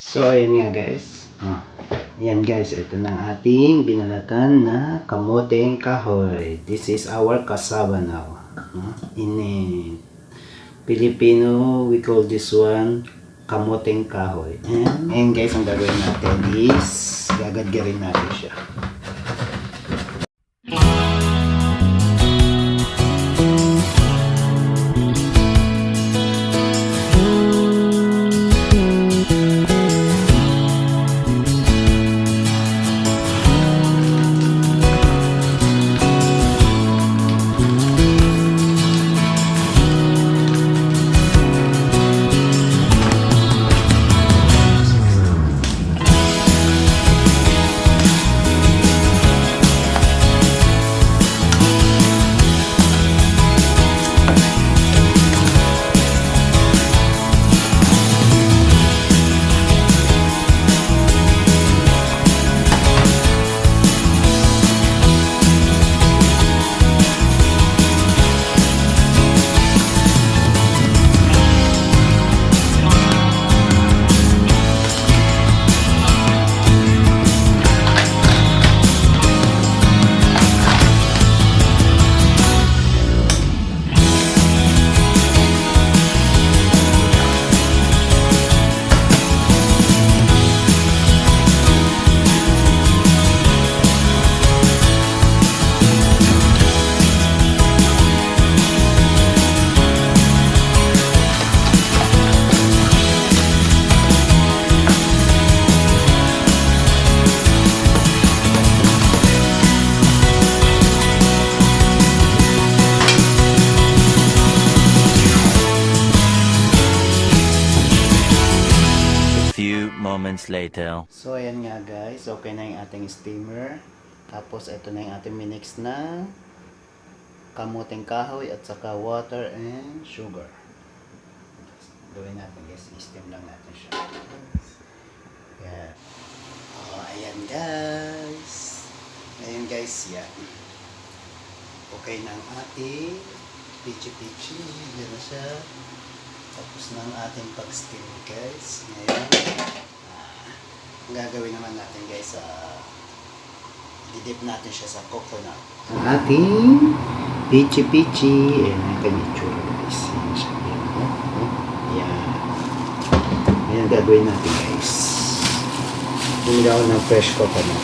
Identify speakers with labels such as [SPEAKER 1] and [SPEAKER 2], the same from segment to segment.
[SPEAKER 1] So, ayan nga guys. Ayan guys, ito na ang ating binalatan na kamoteng kahoy. This is our cassava now. In Filipino, we call this one kamoteng kahoy. And guys, ang gagawin natin is gagadgarin natin siya.
[SPEAKER 2] Moments later.
[SPEAKER 1] So, ayan nga guys. Okay na yung ating steamer. Tapos, ito na yung ating minix na kamoteng kahoy at saka water and sugar. Gawin natin guys. I-steam lang natin siya. Ayan. Oh, ayan guys. Ayan guys. Yan. Okay na ang ating pichi-pichi. Yan na siya. Tapos na ang ating pag-steam guys. Ngayon, ang gagawin naman natin guys, didip natin siya sa coconut. Ang ating pichi-pichi. Ayan ang kanyang tsura guys. Ayan siya. Ayan. Ayan ang gagawin natin guys. Hindi ako ng fresh coconut.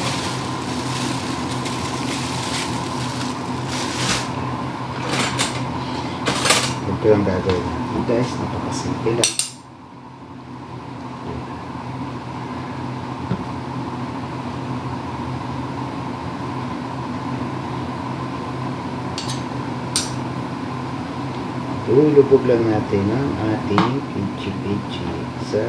[SPEAKER 1] Ito ang gagawin natin guys. Napakasimple lang. Lulubog lang natin ang ating pichi-pichi sa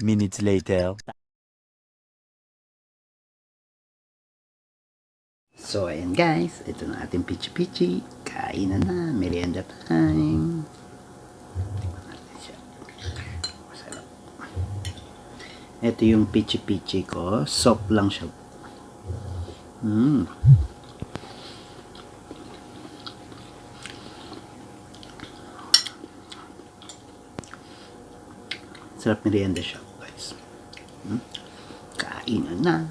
[SPEAKER 2] Minutes later.
[SPEAKER 1] So, ayan guys. Ito na ating pichi-pichi. Kainan na. Merienda time. Tingnan natin siya. Masarap. Ito yung pichi-pichi ko. Soft lang siya. Sarap merienda siya guys. Kainan na.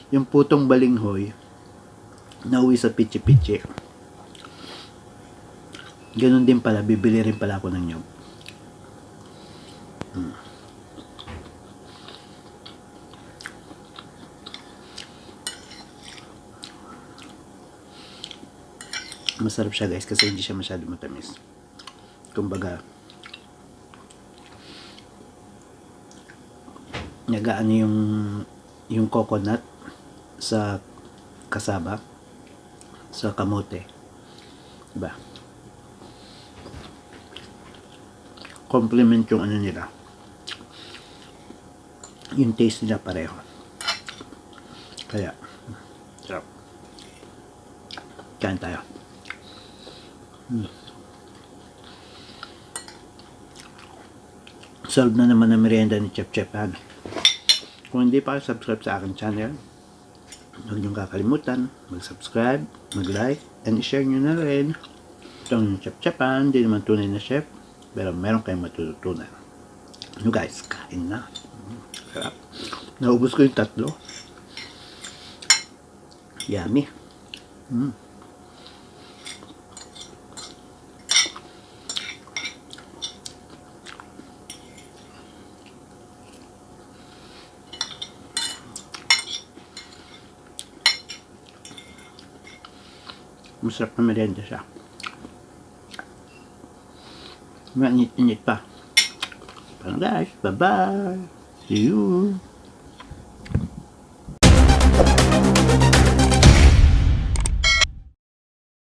[SPEAKER 1] Yung putong balinghoy nauwi sa pichi-pichi. Ganun din pala, bibili rin pala ako ng nyog. Masarap siya guys kasi hindi siya masyado matamis. Kumbaga, nagaan yung coconut sa kasaba, sa kamote. Diba? Complement yung ano nila. Yung taste nila pareho. Kaya, sarap. Kain tayo. Solve na naman ang merienda ni Chef Chepan. Kung hindi pa subscribe sa aking channel, huwag niyong kakalimutan mag-subscribe, mag-like, and i-share nyo na rin. Ito ang Chef Chepan, hindi naman tunay na chef, pero meron kayong matututunan. Ano guys, kain na. Sarap. Naubos ko yung 3. Yummy. Masarap na merienda siya. Mainit-init pa. Parang guys, bye-bye. See you.